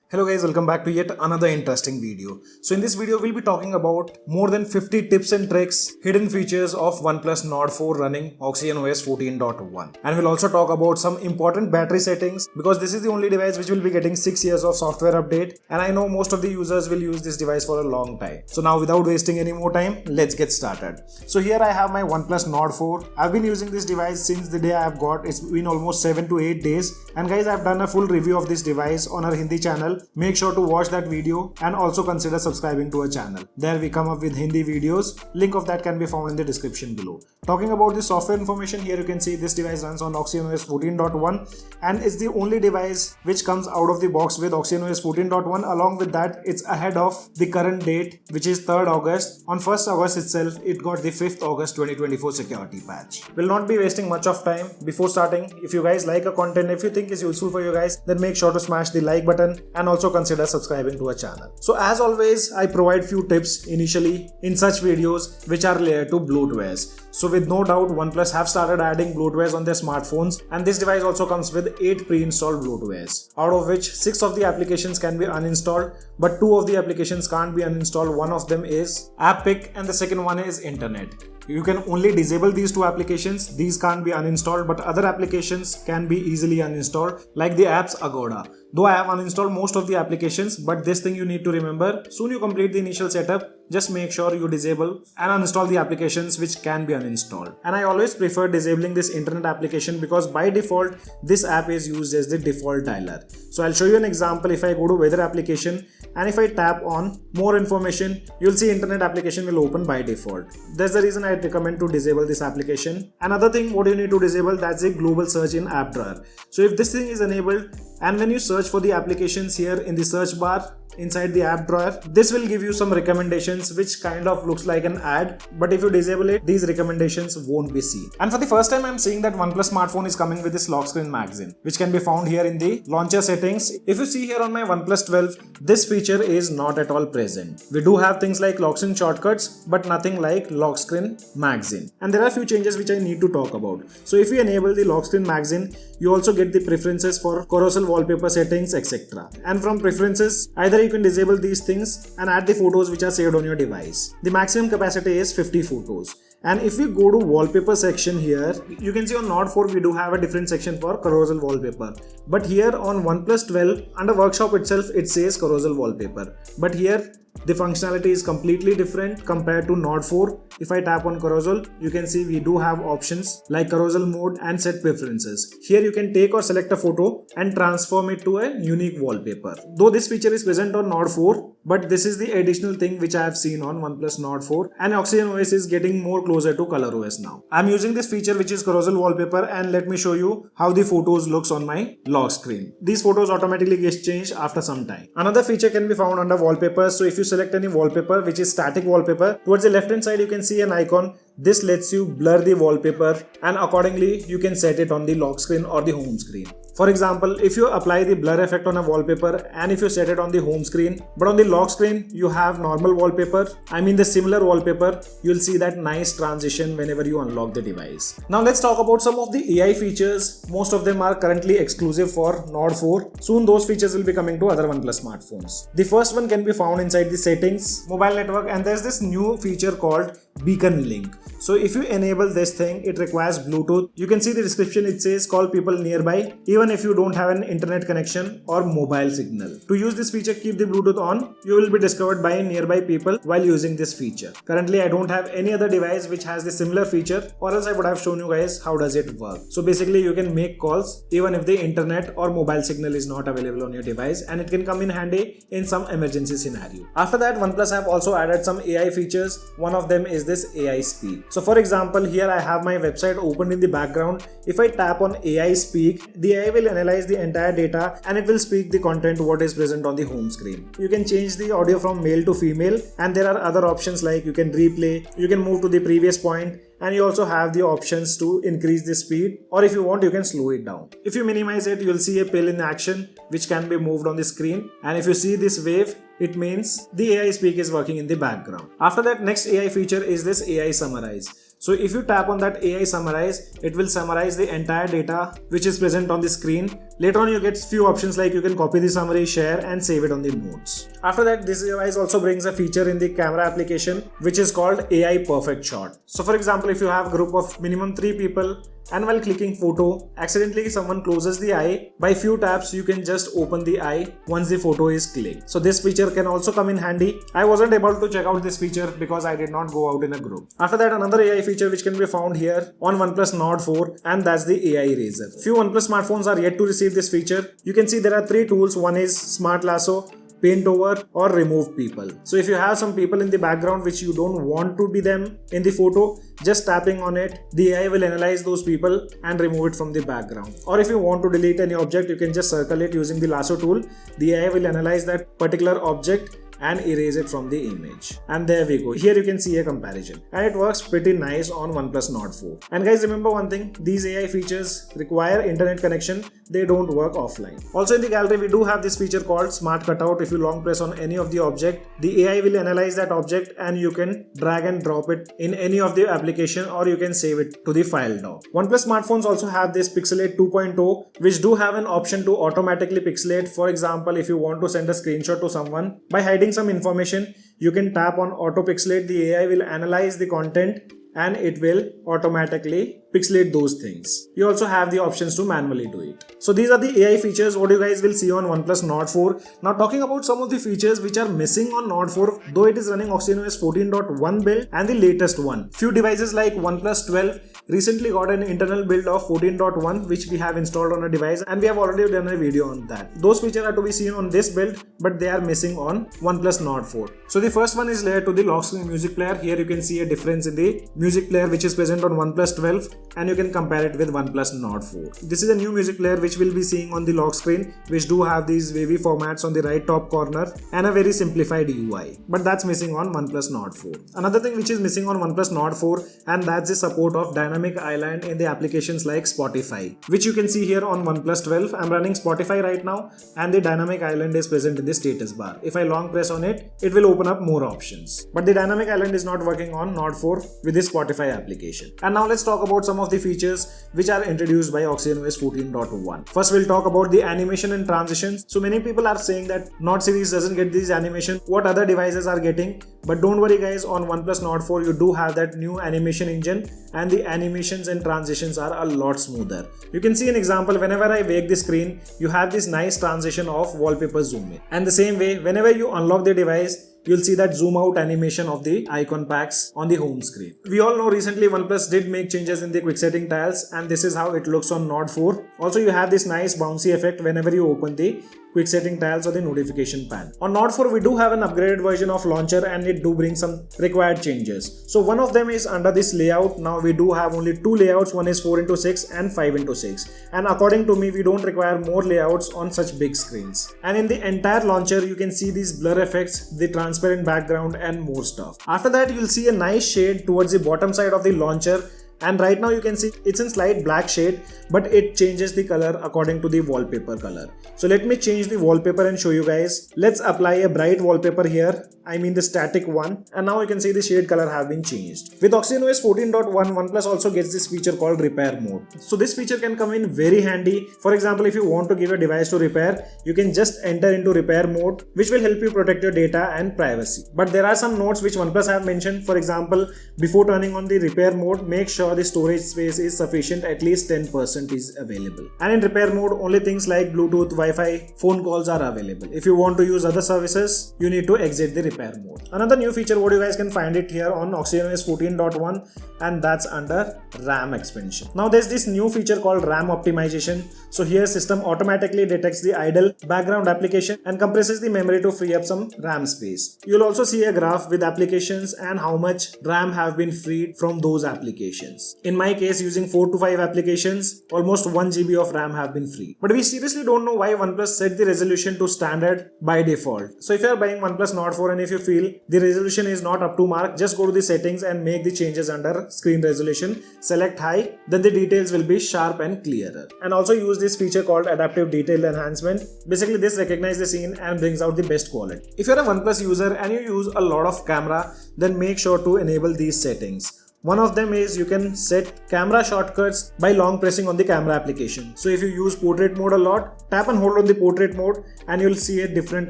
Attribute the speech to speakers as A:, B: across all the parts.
A: Hello guys, welcome back to yet another interesting video. So in this video, we'll be talking about more than 50 tips and tricks, hidden features of Oneplus Nord 4 running OxygenOS 14.1. And we'll also talk about some important battery settings because this is the only device which will be getting 6 years of software update. And I know most of the users will use this device for a long time. So now without wasting any more time, let's get started. So here I have my Oneplus Nord 4. I've been using this device since the day I've got. It's been almost 7 to 8 days. And guys, I've done a full review of this device on our Hindi channel. Make sure to watch that video and also consider subscribing to our channel. There we come up with Hindi videos. Link of that can be found in the description below. Talking about the software information, here you can see this device runs on OxygenOS 14.1 and it's the only device which comes out of the box with OxygenOS 14.1. Along with that, it's ahead of the current date, which is 3rd August. On 1st August itself, it got the 5th August 2024 security patch. We'll not be wasting much of time. Before starting, if you guys like our content, if you think it's useful for you guys, then make sure to smash the like button and also consider subscribing to our channel. So as always, I provide few tips initially in such videos which are related to bloatwares. So with no doubt, OnePlus have started adding bloatwares on their smartphones, and this device also comes with 8 pre-installed bloatwares, out of which 6 of the applications can be uninstalled, but 2 of the applications can't be uninstalled. One of them is App Pick and the second one is Internet. You can only disable these 2 applications. These can't be uninstalled, but other applications can be easily uninstalled, like the apps Agoda. Though I have uninstalled most of the applications, but this thing you need to remember, soon you complete the initial setup, just make sure you disable and uninstall the applications which can be uninstalled. And I always prefer disabling this internet application because by default, this app is used as the default dialer. So I'll show you an example. If I go to weather application and if I tap on more information, you'll see internet application will open by default. That's the reason I recommend to disable this application. Another thing what you need to disable, that's a global search in app drawer. So if this thing is enabled and when you search for the applications here in the search bar inside the app drawer, this will give you some recommendations which kind of looks like an ad, but if you disable it, these recommendations won't be seen. And for the first time, I'm seeing that OnePlus smartphone is coming with this lock screen magazine, which can be found here in the launcher settings. If you see here on my OnePlus 12, this feature is not at all present. We do have things like lock screen shortcuts, but nothing like lock screen magazine. And there are a few changes which I need to talk about. So if you enable the lock screen magazine, you also get the preferences for carousel wallpaper settings, etc. And from preferences, either you can disable these things and add the photos which are saved on your device. The maximum capacity is 50 photos. And if we go to wallpaper section here, you can see on Nord 4 we do have a different section for carousel wallpaper. But here on OnePlus 12, under workshop itself, it says carousel wallpaper. But here, the functionality is completely different compared to Nord 4. If I tap on carousel, you can see we do have options like carousel mode and set preferences. Here you can take or select a photo and transform it to a unique wallpaper. Though this feature is present on Nord 4, but this is the additional thing which I have seen on OnePlus Nord 4, and OxygenOS is getting more closer to ColorOS now. I'm using this feature which is carousel wallpaper, and let me show you how the photos looks on my lock screen. These photos automatically get changed after some time. Another feature can be found under wallpapers. So if you select any wallpaper which is static wallpaper, towards the left hand side you can see an icon. This lets you blur the wallpaper and accordingly you can set it on the lock screen or the home screen. For example, if you apply the blur effect on a wallpaper and if you set it on the home screen, but on the lock screen you have normal wallpaper, I mean the similar wallpaper, you'll see that nice transition whenever you unlock the device. Now let's talk about some of the AI features. Most of them are currently exclusive for Nord 4. Soon those features will be coming to other OnePlus smartphones. The first one can be found inside the settings, mobile network, and there's this new feature called Beacon Link. So if you enable this thing, it requires Bluetooth. You can see the description, it says call people nearby even if you don't have an internet connection or mobile signal. To use this feature, keep the Bluetooth on. You will be discovered by nearby people while using this feature. Currently, I don't have any other device which has the similar feature, or else I would have shown you guys how does it work. So basically, you can make calls even if the internet or mobile signal is not available on your device, and it can come in handy in some emergency scenario. After that, OnePlus have also added some AI features. One of them is this AI Speak. So for example, here I have my website opened in the background. If I tap on AI Speak, the AI will analyze the entire data and it will speak the content what is present on the home screen. You can change the audio from male to female, and there are other options like you can replay, you can move to the previous point, and you also have the options to increase the speed, or if you want you can slow it down. If you minimize it, you'll see a pill in action which can be moved on the screen, and if you see this wave, it means the AI Speak is working in the background. After that, next AI feature is this AI Summarize. So if you tap on that AI Summarize, it will summarize the entire data which is present on the screen Later on you get few options like you can copy the summary, share and save it on the notes. After that, this device also brings a feature in the camera application which is called AI Perfect Shot. So for example, if you have a group of minimum 3 people and while clicking photo, accidentally someone closes the eye, by few taps you can just open the eye once the photo is clicked. So this feature can also come in handy. I wasn't able to check out this feature because I did not go out in a group. After that, another AI feature which can be found here on Oneplus Nord 4, and that's the AI Eraser. Few OnePlus smartphones are yet to receive this feature. You can see there are 3 tools. One is Smart Lasso, Paint Over or Remove People. So if you have some people in the background which you don't want to be them in the photo, just tapping on it, the AI will analyze those people and remove it from the background. Or if you want to delete any object, you can just circle it using the lasso tool. The AI will analyze that particular object and erase it from the image. And there we go. Here you can see a comparison. And it works pretty nice on Oneplus Nord 4. And guys, remember one thing, these AI features require internet connection. They don't work offline. Also in the gallery, we do have this feature called Smart Cutout. If you long press on any of the object, the AI will analyze that object and you can drag and drop it in any of the application, or you can save it to the file doc. OnePlus smartphones also have this Pixelate 2.0, which do have an option to automatically pixelate. For example, if you want to send a screenshot to someone, by hiding some information, you can tap on auto pixelate. The AI will analyze the content and it will automatically pixelate those things. You also have the options to manually do it. So these are the AI features what you guys will see on OnePlus Nord 4. Now talking about some of the features which are missing on Nord 4, though it is running OxygenOS 14.1 build and the latest one. Few devices like OnePlus 12 recently got an internal build of 14.1 which we have installed on a device, and we have already done a video on that. Those features are to be seen on this build, but they are missing on OnePlus Nord 4. So the first one is related to the lock screen music player. Here you can see a difference in the music player which is present on OnePlus 12, and you can compare it with OnePlus Nord 4. This is a new music player which we'll be seeing on the lock screen, which do have these wavy formats on the right top corner and a very simplified UI. But that's missing on OnePlus Nord 4. Another thing which is missing on OnePlus Nord 4, and that's the support of dynamic island in the applications like Spotify, which you can see here on OnePlus 12. I'm running Spotify right now and the dynamic island is present in the status bar. If I long press on it, it will open up more options. But the dynamic island is not working on Nord 4 with this Spotify application. And now let's talk about some of the features which are introduced by OxygenOS 14.1. First, we'll talk about the animation and transitions. So many people are saying that Nord series doesn't get these animation, what other devices are getting. But don't worry guys, on OnePlus Nord 4 you do have that new animation engine, and the animations and transitions are a lot smoother. You can see an example. Whenever I wake the screen, you have this nice transition of wallpaper zoom in. And the same way, whenever you unlock the device, you'll see that zoom out animation of the icon packs on the home screen. We all know recently OnePlus did make changes in the quick setting tiles, and this is how it looks on Nord 4. Also, you have this nice bouncy effect whenever you open the quick setting tiles or the notification pane. On Nord 4, we do have an upgraded version of launcher, and it do bring some required changes. So one of them is under this layout. Now we do have only 2 layouts. One is 4x6 and 5x6. And according to me, we don't require more layouts on such big screens. And in the entire launcher, you can see these blur effects, the transparent background and more stuff. After that, you'll see a nice shade towards the bottom side of the launcher. And right now you can see it's in slight black shade, but it changes the color according to the wallpaper color. So let me change the wallpaper and show you guys. Let's apply a bright wallpaper here. I mean the static one. And now you can see the shade color have been changed. With OxygenOS 14.1, OnePlus also gets this feature called repair mode. So this feature can come in very handy. For example, if you want to give a device to repair, you can just enter into repair mode, which will help you protect your data and privacy. But there are some notes which OnePlus have mentioned. For example, before turning on the repair mode, make sure the storage space is sufficient, at least 10% is available. And in repair mode, only things like Bluetooth, Wi-Fi, phone calls are available. If you want to use other services, you need to exit the repair mode. Another new feature, what you guys can find it here on OxygenOS 14.1, and that's under RAM expansion. Now there's this new feature called RAM optimization. So here system automatically detects the idle background application and compresses the memory to free up some RAM space. You'll also see a graph with applications and how much RAM have been freed from those applications. In my case, using 4 to 5 applications, almost 1 GB of RAM have been free. But we seriously don't know why OnePlus set the resolution to standard by default. So if you are buying OnePlus Nord 4 and if you feel the resolution is not up to mark, just go to the settings and make the changes under screen resolution. Select high, then the details will be sharp and clearer. And also use this feature called adaptive detail enhancement. Basically this recognizes the scene and brings out the best quality. If you're a OnePlus user and you use a lot of camera, then make sure to enable these settings. One of them is you can set camera shortcuts by long pressing on the camera application. So if you use portrait mode a lot, tap and hold on the portrait mode and you'll see a different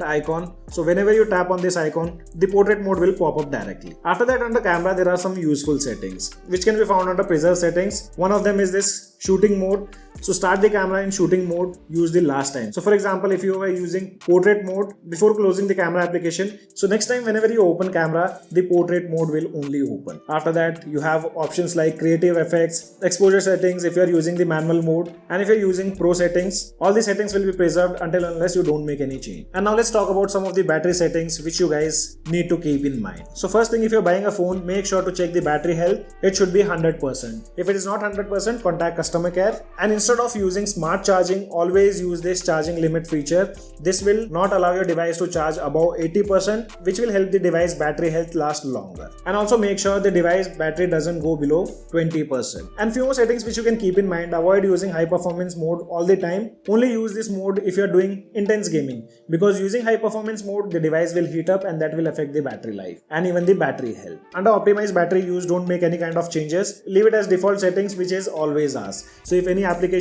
A: icon. So whenever you tap on this icon, the portrait mode will pop up directly. After that, under camera, there are some useful settings which can be found under preserve settings. One of them is this shooting mode. So start the camera in shooting mode, use the last time. So for example, if you were using portrait mode before closing the camera application, so next time whenever you open camera, the portrait mode will only open. After that, you have options like creative effects, exposure settings if you are using the manual mode, and if you are using pro settings, all the settings will be preserved until unless you don't make any change. And now let's talk about some of the battery settings which you guys need to keep in mind. So first thing, if you're buying a phone, make sure to check the battery health. It should be 100%. If it is not 100%, contact customer care. And instead of using smart charging, always use this charging limit feature. This will not allow your device to charge above 80%, which will help the device battery health last longer. And also make sure the device battery doesn't go below 20%. And few more settings which you can keep in mind: avoid using high performance mode all the time. Only use this mode if you're doing intense gaming, because using high performance mode, the device will heat up and that will affect the battery life and even the battery health. Under optimize battery use, don't make any kind of changes. Leave it as default settings, which is always asked. So if any application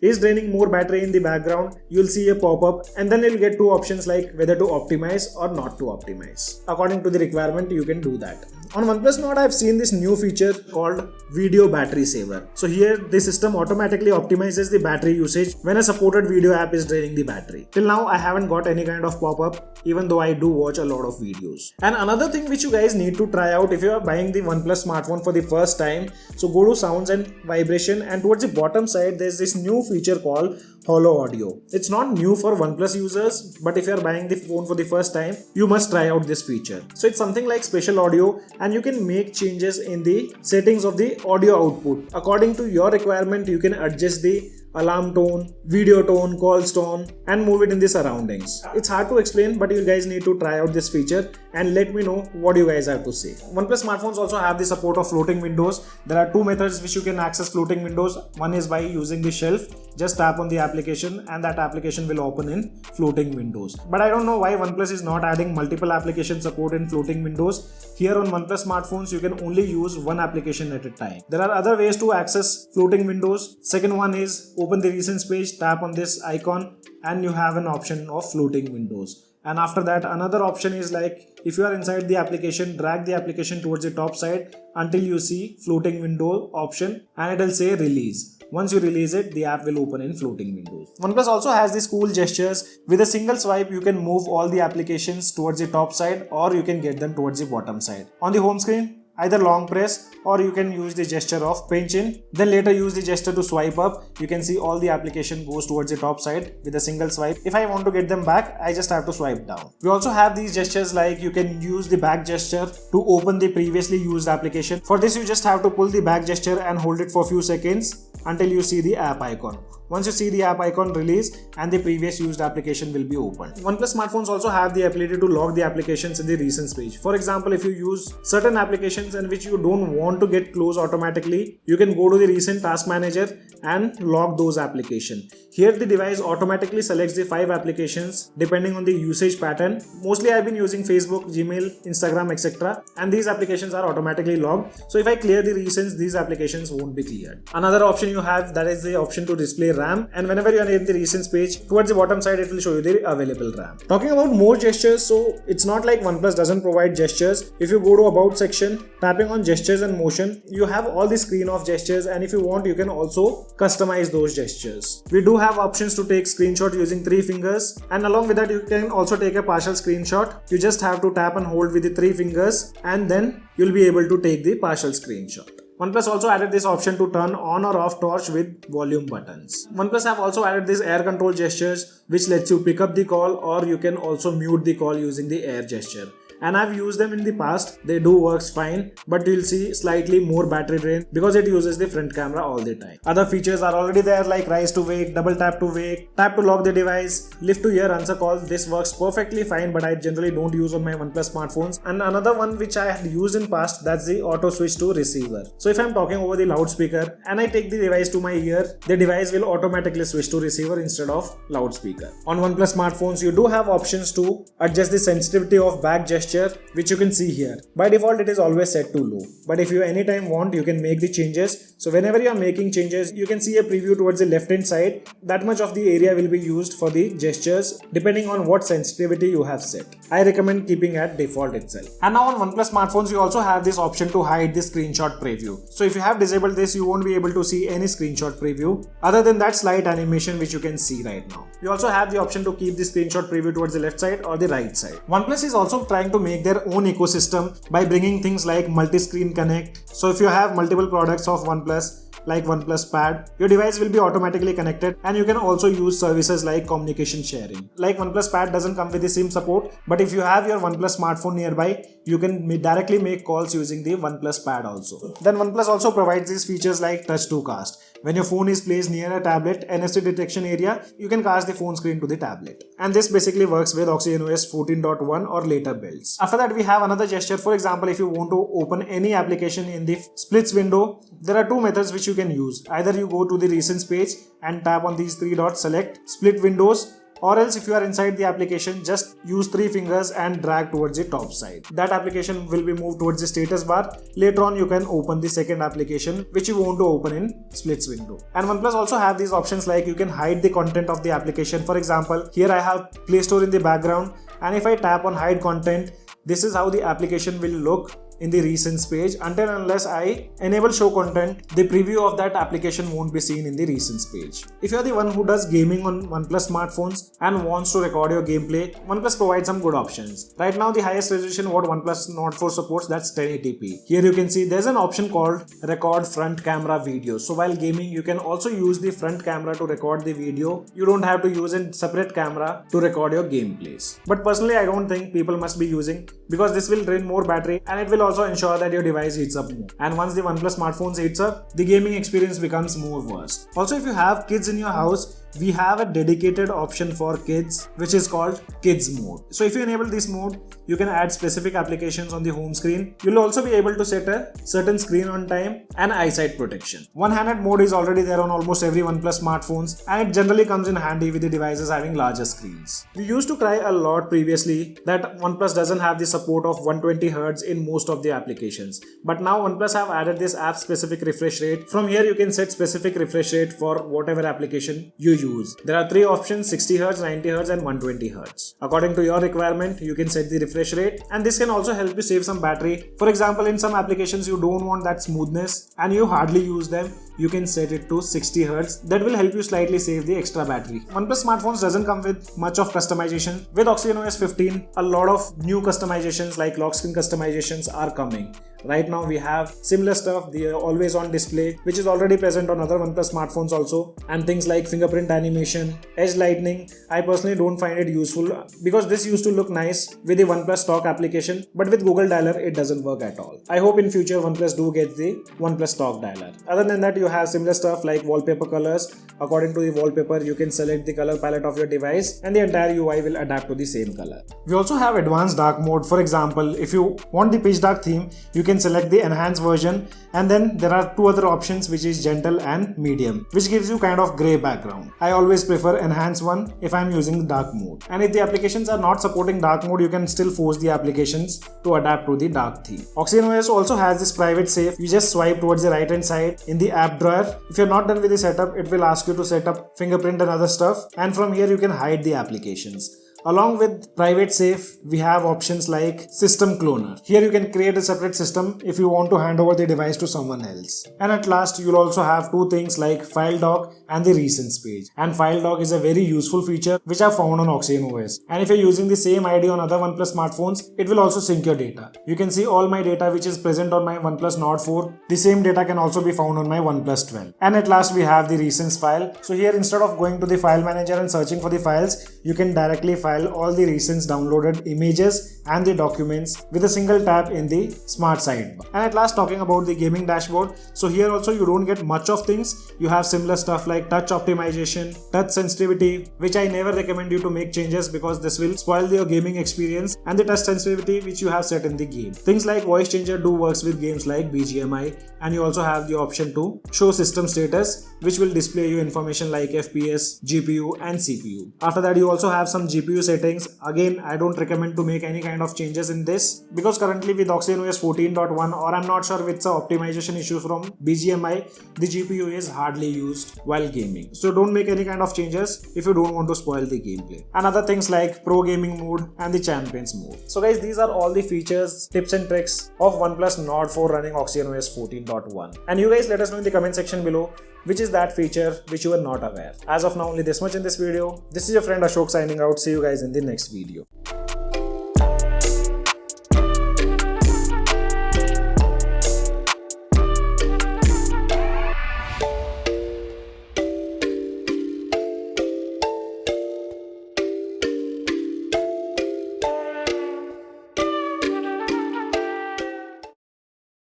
A: is draining more battery in the background, you'll see a pop-up and then you'll get two options like whether to optimize or not to optimize. According to the requirement, you can do that. On OnePlus Nord, I've seen this new feature called Video Battery Saver. So here, the system automatically optimizes the battery usage when a supported video app is draining the battery. Till now, I haven't got any kind of pop-up, even though I do watch a lot of videos. And another thing which you guys need to try out if you are buying the OnePlus smartphone for the first time, so go to sounds and vibration, and towards the bottom side, there's this new feature called Holo Audio. It's not new for OnePlus users, but if you are buying the phone for the first time, you must try out this feature. So it's something like special audio, and you can make changes in the settings of the audio output. According to your requirement, you can adjust the alarm tone, video tone, calls tone, and move it in the surroundings. It's hard to explain, but you guys need to try out this feature and let me know what you guys have to say. OnePlus smartphones also have the support of floating windows. There are two methods which you can access floating windows. One is by using the shelf. Just tap on the application and that application will open in floating windows. But I don't know why OnePlus is not adding multiple application support in floating windows. Here on OnePlus smartphones, you can only use one application at a time. There are other ways to access floating windows. Second one is open the recents page, tap on this icon, and you have an option of floating windows. And after that, another option is like if you are inside the application, drag the application towards the top side until you see floating window option and it will say release. Once you release it, the app will open in floating windows. OnePlus also has these cool gestures. With a single swipe, you can move all the applications towards the top side or you can get them towards the bottom side. On the home screen, either long press or you can use the gesture of pinch in, then later use the gesture to swipe up. You can see all the application goes towards the top side with a single swipe. If I want to get them back, I just have to swipe down. We also have these gestures like you can use the back gesture to open the previously used application. For this, you just have to pull the back gesture and hold it for a few seconds until you see the app icon. Once you see the app icon, release and the previous used application will be opened. OnePlus smartphones also have the ability to log the applications in the recents page. For example, if you use certain applications and which you don't want to get closed automatically, you can go to the recent task manager and log those applications. Here the device automatically selects the 5 applications depending on the usage pattern. Mostly I've been using Facebook, Gmail, Instagram, etc. and these applications are automatically logged. So if I clear the recents, these applications won't be cleared. Another option you have, that is the option to display RAM, and whenever you are in the recents page, towards the bottom side it will show you the available RAM. Talking about more gestures, so it's not like OnePlus doesn't provide gestures. If you go to about section, tapping on gestures and motion, you have all the screen of gestures, and if you want, you can also customize those gestures. We do have options to take screenshot using 3 fingers, and along with that you can also take a partial screenshot. You just have to tap and hold with the 3 fingers and then you'll be able to take the partial screenshot. OnePlus also added this option to turn on or off torch with volume buttons. OnePlus have also added this air control gestures which lets you pick up the call, or you can also mute the call using the air gesture. And I've used them in the past. They do works fine, but you'll see slightly more battery drain because it uses the front camera all the time. Other features are already there like rise to wake, double tap to wake, tap to lock the device, lift to ear answer call. This works perfectly fine, but I generally don't use on my OnePlus smartphones. And another one which I had used in past, that's the auto switch to receiver. So if I'm talking over the loudspeaker and I take the device to my ear, the device will automatically switch to receiver instead of loudspeaker. On OnePlus smartphones, you do have options to adjust the sensitivity of back gesture gesture which you can see here. By default it is always set to low, but if you anytime want you can make the changes. So whenever you are making changes you can see a preview towards the left hand side. That much of the area will be used for the gestures depending on what sensitivity you have set. I recommend keeping at default itself. And now on OnePlus smartphones you also have this option to hide the screenshot preview. So if you have disabled this you won't be able to see any screenshot preview other than that slight animation which you can see right now. You also have the option to keep the screenshot preview towards the left side or the right side. OnePlus is also trying to make their own ecosystem by bringing things like multi-screen connect. So if you have multiple products of OnePlus like OnePlus Pad, your device will be automatically connected, and you can also use services like communication sharing. Like OnePlus Pad doesn't come with the SIM support, but if you have your OnePlus smartphone nearby, you can directly make calls using the OnePlus Pad also. Then OnePlus also provides these features like Touch to Cast. When your phone is placed near a tablet NFC detection area, you can cast the phone screen to the tablet. And this basically works with OxygenOS 14.1 or later builds. After that we have another gesture. For example, if you want to open any application in the splits window, there are two methods which you can use. Either you go to the recents page and tap on these three dots, select split windows, or else if you are inside the application, just use 3 fingers and drag towards the top side. That application will be moved towards the status bar. Later on you can open the second application which you want to open in splits window. And OnePlus also have these options like you can hide the content of the application. For example, here I have Play Store in the background, and if I tap on hide content, this is how the application will look in the recents page. Until unless I enable show content, the preview of that application won't be seen in the recents page. If you're the one who does gaming on OnePlus smartphones and wants to record your gameplay, OnePlus provides some good options. Right now the highest resolution what OnePlus Nord 4 supports, that's 1080p. Here you can see there's an option called record front camera video. So while gaming you can also use the front camera to record the video. You don't have to use a separate camera to record your gameplays. But personally I don't think people must be using, because this will drain more battery and it will also ensure that your device heats up more. And once the OnePlus smartphones heats up, the gaming experience becomes more worse. Also, if you have kids in your house, we have a dedicated option for kids which is called kids mode. So if you enable this mode, you can add specific applications on the home screen. You'll also be able to set a certain screen on time and eyesight protection. One-handed mode is already there on almost every OnePlus smartphones, and it generally comes in handy with the devices having larger screens. We used to cry a lot previously that OnePlus doesn't have the support of 120Hz in most of the applications. But now OnePlus have added this app specific refresh rate. From here you can set specific refresh rate for whatever application you use. There are 3 options: 60Hz, 90Hz and 120Hz. According to your requirement, you can set the refresh rate, and this can also help you save some battery. For example, in some applications you don't want that smoothness and you hardly use them, you can set it to 60Hz. That will help you slightly save the extra battery. OnePlus smartphones doesn't come with much of customization. With OxygenOS 15, a lot of new customizations like lock screen customizations are coming. Right now we have similar stuff, the always on display, which is already present on other OnePlus smartphones also, and things like fingerprint animation, edge lightning. I personally don't find it useful because this used to look nice with the OnePlus stock application, but with Google Dialer it doesn't work at all. I hope in future OnePlus do get the OnePlus stock dialer. Other than that, you have similar stuff like wallpaper colors. According to the wallpaper, you can select the color palette of your device and the entire UI will adapt to the same color. We also have advanced dark mode. For example, if you want the pitch dark theme, you can select the enhanced version, and then there are 2 other options, which is gentle and medium, which gives you kind of grey background. I always prefer enhanced one if I am using dark mode. And if the applications are not supporting dark mode, you can still force the applications to adapt to the dark theme. OxygenOS also has this private safe. You just swipe towards the right hand side in the app drawer. If you're not done with the setup, it will ask you to set up fingerprint and other stuff, and from here you can hide the applications. Along with private safe, we have options like system cloner. Here you can create a separate system if you want to hand over the device to someone else. And at last, you'll also have 2 things like file dock and the recents page. And file dock is a very useful feature which I found on OxygenOS. And if you're using the same ID on other OnePlus smartphones, it will also sync your data. You can see all my data which is present on my OnePlus Nord 4. The same data can also be found on my OnePlus 12. And at last, we have the recents file. So here, instead of going to the file manager and searching for the files, you can directly file all the recent downloaded images and the documents with a single tap in the smart sidebar. And at last, talking about the gaming dashboard, so here also you don't get much of things. You have similar stuff like touch optimization, touch sensitivity, which I never recommend you to make changes because this will spoil your gaming experience, and the touch sensitivity which you have set in the game. Things like voice changer do works with games like BGMI, and you also have the option to show system status, which will display you information like FPS, GPU and CPU. After that, you also have some GPU GPU settings, again I don't recommend to make any kind of changes in this, because currently with OxygenOS 14.1, or I'm not sure with some optimization issue from BGMI, the GPU is hardly used while gaming. So don't make any kind of changes if you don't want to spoil the gameplay. And other things like pro gaming mode and the champions mode. So guys, these are all the features, tips and tricks of OnePlus Nord 4 running OxygenOS 14.1. And you guys let us know in the comment section below which is that feature which you were not aware. As of now, only this much in this video. This is your friend Ashok signing out. See you guys in the next video.